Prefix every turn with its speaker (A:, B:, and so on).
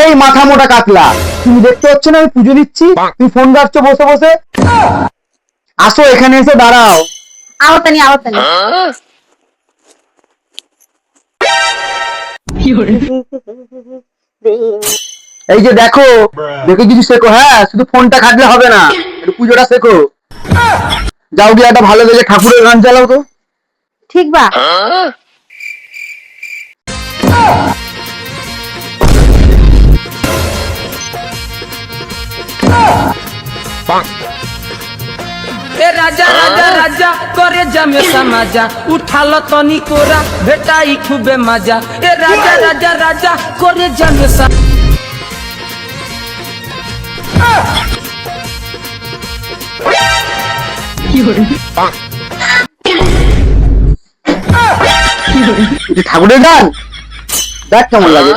A: এই মাথা মোটা কাতলা, তুমি দেখতে পাচ্ছ না আমি পুজো দিচ্ছি, তুমি ফোন ঘাটছো বসে বসে। আসো এখানে এসে দাঁড়াও।
B: आवतनी आवतनी
A: এই যে দেখো, দেখে কিছু শেখো। হ্যাঁ, শুধু ফোনটা ঘাটলে হবে না, একটু পুজোটা শেখো। যাও গিয়ে একটা ভালো দেখে ঠাকুরের গান চালাও তো।
B: ठीक बा
C: ए राजा राजा राजा करे जमे समाजा उठालो तनी कोरा भेटाई खूबे मजा ए राजा राजा राजा करे जमे
A: ঠাকুরের গান দেখ কেমন লাগে।